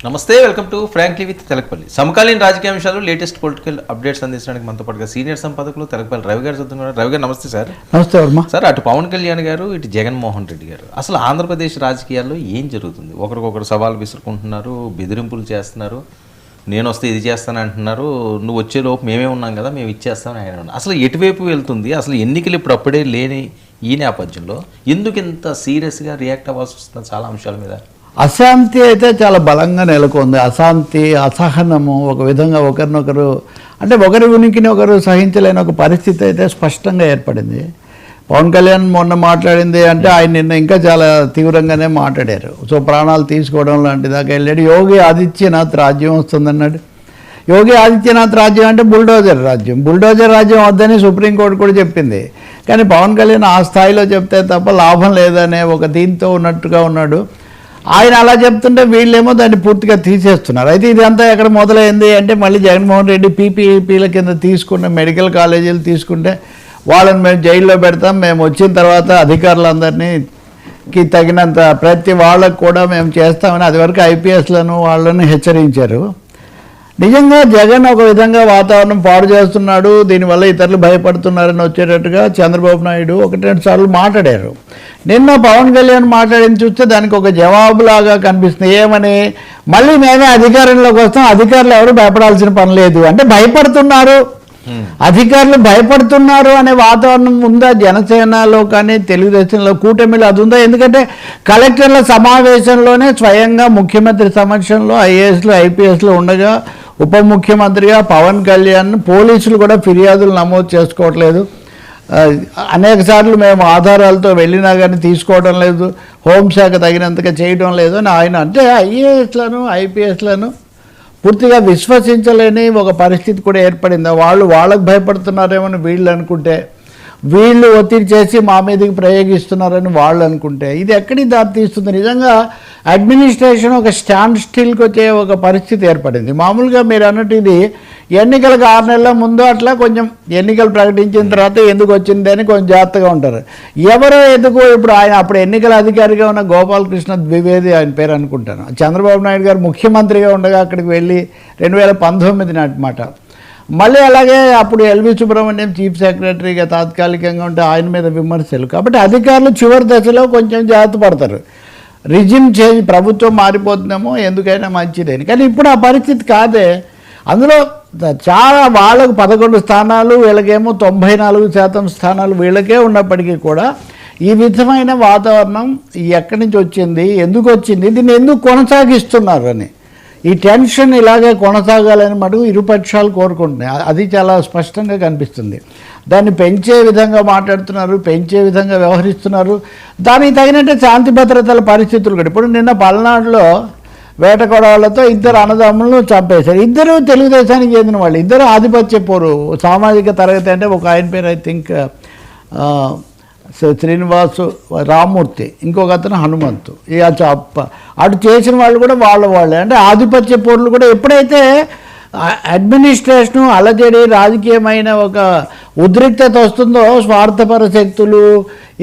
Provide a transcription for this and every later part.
నమస్తే, welcome to frankly with Telakapalli. సమకాలీన రాజకీయ అంశాలు, లేటెస్ట్ పొలిటికల్ అప్డేట్స్ అందించడానికి మనతో పాటుగా సీనియర్ సంపాదకులు తెలకపల్లి రవి గారు చదువుతున్నారు. రవి గారు నమస్తే సార్. నమస్తే వర్మ సార్. అటు పవన్ కళ్యాణ్ గారు, ఇటు జగన్మోహన్ రెడ్డి గారు, అసలు ఆంధ్రప్రదేశ్ రాజకీయాల్లో ఏం జరుగుతుంది? ఒకరికొకరు సవాల్ విసురుకుంటున్నారు, బెదిరింపులు చేస్తున్నారు. నేను వస్తే ఇది చేస్తాను అంటున్నారు, నువ్వు వచ్చే లోపు మేమే ఉన్నాం కదా, మేము ఇచ్చేస్తామని ఆయన. అసలు ఎటువైపు వెళ్తుంది? అసలు ఎన్నికలు ఇప్పుడు అప్పుడే లేని ఈ నేపథ్యంలో ఎందుకు ఇంత సీరియస్గా రియాక్ట్ అవ్వాల్సి వస్తుంది చాలా అంశాల మీద? అశాంతి అయితే చాలా బలంగా నెలకొంది. అశాంతి, అసహనము, ఒక విధంగా ఒకరినొకరు అంటే ఒకరి ఉనికిని ఒకరు సహించలేని ఒక పరిస్థితి అయితే స్పష్టంగా ఏర్పడింది. పవన్ కళ్యాణ్ మొన్న మాట్లాడింది అంటే ఆయన నిన్న ఇంకా చాలా తీవ్రంగానే మాట్లాడారు. సో ప్రాణాలు తీసుకోవడం లాంటి దాకా వెళ్ళాడు. యోగి ఆదిత్యనాథ్ రాజ్యం వస్తుందన్నాడు. యోగి ఆదిత్యనాథ్ రాజ్యం అంటే బుల్డోజర్ రాజ్యం. బుల్డోజర్ రాజ్యం వద్దని సుప్రీంకోర్టు కూడా చెప్పింది. కానీ పవన్ కళ్యాణ్ ఆ స్థాయిలో చెప్తే తప్ప లాభం లేదనే ఒక దీంతో ఉన్నట్టుగా ఉన్నాడు. ఆయన అలా చెప్తుంటే వీళ్ళేమో దాన్ని పూర్తిగా తీసేస్తున్నారు. అయితే ఇదంతా ఎక్కడ మొదలైంది అంటే మళ్ళీ జగన్మోహన్ రెడ్డి పీపీఈపీల కింద తీసుకున్న మెడికల్ కాలేజీలు తీసుకుంటే వాళ్ళని మేము జైల్లో పెడతాం, మేము వచ్చిన తర్వాత అధికారులందరినీ తగినంత ప్రతి వాళ్ళకు కూడా మేము చేస్తామని అది వరకు ఐపీఎస్లను వాళ్ళని హెచ్చరించారు. నిజంగా జగన్ ఒక విధంగా వాతావరణం పాడు చేస్తున్నాడు, దీనివల్ల ఇతరులు భయపడుతున్నారని వచ్చేటట్టుగా చంద్రబాబు నాయుడు ఒకటి రెండు సార్లు మాట్లాడారు. నిన్న పవన్ కళ్యాణ్ మాట్లాడింది చూస్తే దానికి ఒక జవాబులాగా కనిపిస్తుంది. ఏమని? మళ్ళీ మేమే అధికారంలోకి వస్తాం, అధికారులు ఎవరు భయపడాల్సిన పని లేదు అంటే భయపడుతున్నారు. అధికారులు భయపడుతున్నారు అనే వాతావరణం ఉందా జనసేనలో కానీ తెలుగుదేశంలో కూటమిలో? అది ఉందా? ఎందుకంటే కలెక్టర్ల సమావేశంలోనే స్వయంగా ముఖ్యమంత్రి సమక్షంలో ఐఏఎస్లు ఐపీఎస్లు ఉండగా ఉప ముఖ్యమంత్రిగా పవన్ కళ్యాణ్ పోలీసులు కూడా ఫిర్యాదులు నమోదు చేసుకోవట్లేదు. అనేక సార్లు మేము ఆధారాలతో వెళ్ళినా కానీ తీసుకోవడం లేదు, హోంశాఖ తగినంతగా చేయడం లేదు అని ఆయన అంటే ఐఏఎస్లను ఐపీఎస్లను పూర్తిగా విశ్వసించలేని ఒక పరిస్థితి కూడా ఏర్పడింది. వాళ్ళకు భయపడుతున్నారేమని వీళ్ళు అనుకుంటే, వీళ్ళు ఒత్తిడి చేసి మా మీదకి ప్రయోగిస్తున్నారని వాళ్ళు అనుకుంటే ఇది ఎక్కడికి దారితీస్తుంది? నిజంగా అడ్మినిస్ట్రేషన్ ఒక స్టాండ్ స్టిల్కి వచ్చే ఒక పరిస్థితి ఏర్పడింది. మామూలుగా మీరు అన్నట్టు ఇది ఎన్నికలకు 6 నెలల ముందు అట్లా కొంచెం ఎన్నికలు ప్రకటించిన తర్వాత ఎందుకు వచ్చింది అని కొంచెం జాగ్రత్తగా ఉంటారు. ఎవరో ఎందుకు ఇప్పుడు ఆయన అప్పుడు ఎన్నికల అధికారిగా ఉన్న గోపాలకృష్ణ ద్వివేది ఆయన పేరు అనుకుంటాను, చంద్రబాబు నాయుడు గారు ముఖ్యమంత్రిగా ఉండగా అక్కడికి వెళ్ళి 2019 నాటి మాట. మళ్ళీ అలాగే అప్పుడు ఎల్వి సుబ్రహ్మణ్యం చీఫ్ సెక్రటరీగా తాత్కాలికంగా ఉంటే ఆయన మీద విమర్శలు. కాబట్టి అధికారులు చివరి దశలో కొంచెం జాగ్రత్త పడతారు. రిజిమ్ చేంజ్, ప్రభుత్వం మారిపోతుందేమో ఎందుకైనా మంచిదని. కానీ ఇప్పుడు ఆ పరిస్థితి కాదే. అందులో చాలా వాళ్ళకు 11 స్థానాలు, వీళ్ళకేమో 94% స్థానాలు వీళ్ళకే ఉన్నప్పటికీ కూడా ఈ విధమైన వాతావరణం ఎక్కడి నుంచి వచ్చింది, ఎందుకు వచ్చింది, దీన్ని ఎందుకు కొనసాగిస్తున్నారు అని ఈ టెన్షన్ ఇలాగే కొనసాగాలని మటుకు ఇరుపక్షాలు కోరుకుంటున్నాయి. అది చాలా స్పష్టంగా కనిపిస్తుంది. దాన్ని పెంచే విధంగా మాట్లాడుతున్నారు, పెంచే విధంగా వ్యవహరిస్తున్నారు. దానికి తగినట్టే శాంతి భద్రతల పరిస్థితులు కూడా. ఇప్పుడు నిన్న పల్నాడులో వేటకొడవలతో 2 అన్నదమ్ములను చంపేశారు. ఇద్దరు తెలుగుదేశానికి చెందిన వాళ్ళు, ఇద్దరు ఆధిపత్య పోరు, సామాజిక తరగతి. అంటే ఒక ఆయన పేరు ఐ థింక్ శ్రీనివాసు రామ్మూర్తి, ఇంకొక అతను హనుమంతు. అటు చేసిన వాళ్ళు కూడా వాళ్ళే. అంటే ఆధిపత్య పోర్లు కూడా ఎప్పుడైతే అడ్మినిస్ట్రేషను అలజడి రాజకీయమైన ఒక ఉద్రిక్తత వస్తుందో స్వార్థపర శక్తులు,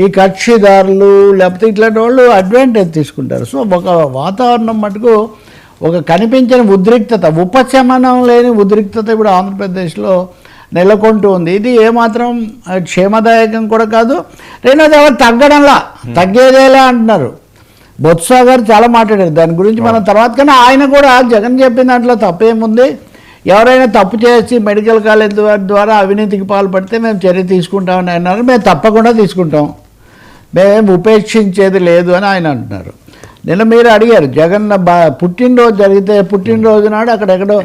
ఈ కక్షిదారులు లేకపోతే ఇట్లాంటి వాళ్ళు అడ్వాంటేజ్ తీసుకుంటారు. సో ఒక వాతావరణం మటుకు ఒక కనిపించని ఉద్రిక్తత, ఉపశమనం లేని ఉద్రిక్తత ఇప్పుడు ఆంధ్రప్రదేశ్లో నెలకొంటూ ఉంది. ఇది ఏమాత్రం క్షేమదాయకం కూడా కాదు. రెండోది ఎవరు తగ్గడంలా, తగ్గేదేలా అంటున్నారు. బొత్స గారు చాలా మాట్లాడారు దాని గురించి మనం తర్వాత. కానీ ఆయన కూడా జగన్ చెప్పిన దాంట్లో తప్పేముంది, ఎవరైనా తప్పు చేసి మెడికల్ కాలేజ్ ద్వారా అవినీతికి పాల్పడితే మేము చర్య తీసుకుంటామని అన్నారు. మేము తప్పకుండా తీసుకుంటాం, మేమేం ఉపేక్షించేది లేదు అని ఆయన అంటున్నారు. నిన్న మీరు అడిగారు జగన్ పుట్టినరోజు జరిగితే, పుట్టినరోజు నాడు అక్కడెక్కడో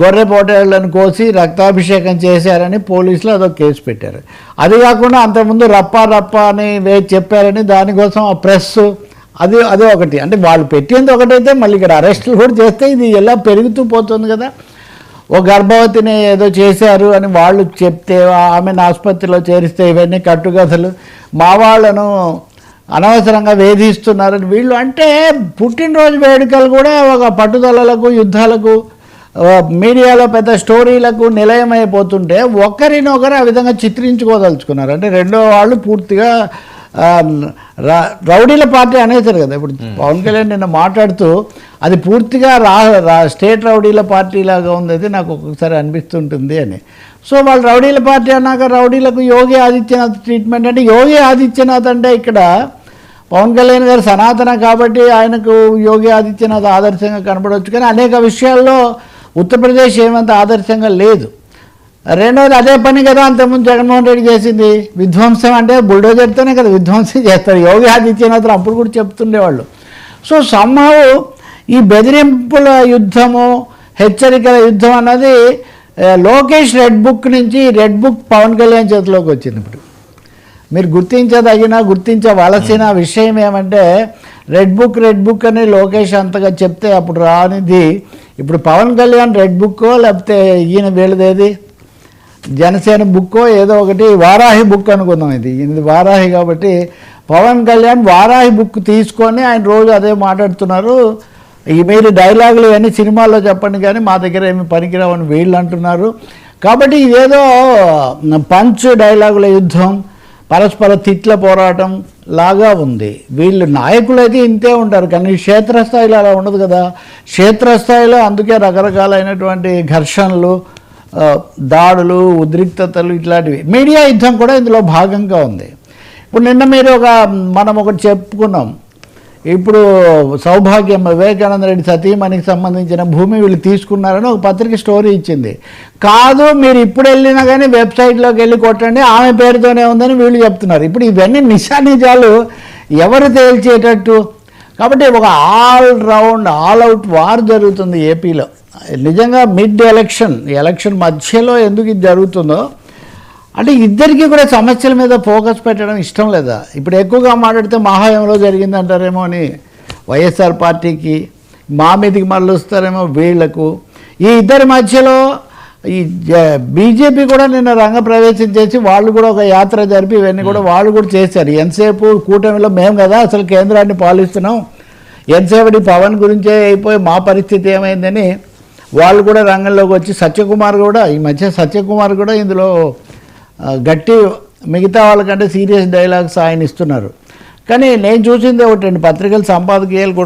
గొర్రె పోటేళ్లను కోసి రక్తాభిషేకం చేశారని పోలీసులు అదొక కేసు పెట్టారు. అది కాకుండా అంతకుముందు రప్ప అని చెప్పారని దానికోసం ఆ ప్రెస్ అదే ఒకటి. అంటే వాళ్ళు పెట్టింది ఒకటైతే మళ్ళీ ఇక్కడ అరెస్టులు కూడా చేస్తే ఇది ఎలా పెరుగుతూ పోతుంది కదా. ఓ గర్భవతిని ఏదో చేశారు అని వాళ్ళు చెప్తే ఆమెను ఆసుపత్రిలో చేరిస్తే ఇవన్నీ కట్టుకథలు, మా వాళ్ళను అనవసరంగా వేధిస్తున్నారని వీళ్ళు. అంటే పుట్టినరోజు వేడుకలు కూడా ఒక పట్టుదలలకు, యుద్ధాలకు, మీడియాలో పెద్ద స్టోరీలకు నిలయమైపోతుంటే ఒకరినొకరు ఆ విధంగా చిత్రించుకోదలుచుకున్నారు. అంటే రెండో వాళ్ళు పూర్తిగా రౌడీల పార్టీ అనేసారు కదా. ఇప్పుడు పవన్ కళ్యాణ్ నిన్న మాట్లాడుతూ అది పూర్తిగా స్టేట్ రౌడీల పార్టీ లాగా ఉంది, అది నాకు ఒక్కొక్కసారి అనిపిస్తుంటుంది అని. సో వాళ్ళు రౌడీల పార్టీ అన్నాక రౌడీలకు యోగి ఆదిత్యనాథ్ ట్రీట్మెంట్ అంటే, యోగి ఆదిత్యనాథ్ అంటే ఇక్కడ పవన్ కళ్యాణ్ గారు సనాతన కాబట్టి ఆయనకు యోగి ఆదిత్యనాథ్ ఆదర్శంగా కనబడవచ్చు, కానీ అనేక విషయాల్లో ఉత్తరప్రదేశ్ ఏమంత ఆదర్శంగా లేదు. రెండవది అదే పని కదా అంతకుముందు జగన్మోహన్ రెడ్డి చేసింది, విధ్వంసం అంటే బుల్డోజర్తోనే కదా విధ్వంసం చేస్తారు. యోగి ఆదిత్యనాథ్ అప్పుడు కూడా చెప్తుండేవాళ్ళు. సో సమ్హావ్ ఈ బెదిరింపుల యుద్ధము, హెచ్చరికల యుద్ధం అన్నది లోకేష్ రెడ్ బుక్ నుంచి రెడ్ బుక్ పవన్ కళ్యాణ్ చేతిలోకి వచ్చింది. ఇప్పుడు మీరు గుర్తించవలసిన విషయం ఏమంటే, రెడ్ బుక్ అని లోకేష్ అంతగా చెప్తే అప్పుడు రానిది ఇప్పుడు పవన్ కళ్యాణ్ రెడ్ బుక్కో లేకపోతే ఈయన వీళ్ళదేది జనసేన బుక్కో ఏదో ఒకటి, వారాహి బుక్ అనుకుందాం. ఇది వారాహి కాబట్టి పవన్ కళ్యాణ్ వారాహి బుక్ తీసుకొని ఆయన రోజు అదే మాట్లాడుతున్నారు. మీరు డైలాగులు ఇవన్నీ సినిమాల్లో చెప్పండి కానీ మా దగ్గర ఏమి పనికిరావని వీళ్ళు అంటున్నారు. కాబట్టి ఇదేదో పంచ్ డైలాగుల యుద్ధం, పరస్పర తిట్ల పోరాటం లాగా ఉంది. వీళ్ళు నాయకులు అయితే ఇంతే ఉంటారు, కానీ క్షేత్రస్థాయిలో అలా ఉండదు కదా. క్షేత్రస్థాయిలో అందుకే రకరకాలైనటువంటి ఘర్షణలు, దాడులు, ఉద్రిక్తతలు ఇట్లాంటివి. మీడియా యుద్ధం కూడా ఇందులో భాగంగా ఉంది. ఇప్పుడు నిన్న మీరు మనం ఒకటి చెప్పుకున్నాం, ఇప్పుడు సౌభాగ్యం వివేకానంద రెడ్డి సతీమణికి సంబంధించిన భూమి వీళ్ళు తీసుకున్నారని ఒక పత్రిక స్టోరీ ఇచ్చింది. కాదు, మీరు ఇప్పుడు వెళ్ళినా కానీ వెబ్సైట్లోకి వెళ్ళి కొట్టండి ఆమె పేరుతోనే ఉందని వీళ్ళు చెప్తున్నారు. ఇప్పుడు ఇవన్నీ నిజాలు ఎవరు తేల్చేటట్టు? కాబట్టి ఒక ఆల్ అవుట్ వార్ జరుగుతుంది ఏపీలో. నిజంగా మిడ్ ఎలక్షన్ మధ్యలో ఎందుకు ఇది జరుగుతుందో అంటే ఇద్దరికీ కూడా సమస్యల మీద ఫోకస్ పెట్టడం ఇష్టం లేదా? ఇప్పుడు ఎక్కువగా మాట్లాడితే మహాయంలో జరిగింది అంటారేమో అని వైఎస్ఆర్ పార్టీకి, మా మీదకి మళ్ళొస్తారేమో వీళ్లకు. ఈ ఇద్దరి మధ్యలో ఈ బీజేపీ కూడా నిన్న రంగప్రవేశం చేసి వాళ్ళు కూడా ఒక యాత్ర జరిపి ఇవన్నీ కూడా వాళ్ళు కూడా చేశారు. ఎంతసేపు కూటమిలో మేము కదా అసలు కేంద్రాన్ని పాలిస్తున్నాం, ఎంతసేపటి పవన్ గురించే అయిపోయి మా పరిస్థితి ఏమైందని వాళ్ళు కూడా రంగంలోకి వచ్చి ఈ మధ్య సత్యకుమార్ కూడా ఇందులో గట్టి మిగతా వాళ్ళకంటే సీరియస్ డైలాగ్స్ ఆయన ఇస్తున్నారు. కానీ నేను చూసింది ఒకటి, పత్రికల సంపాదకీయాలు కూడా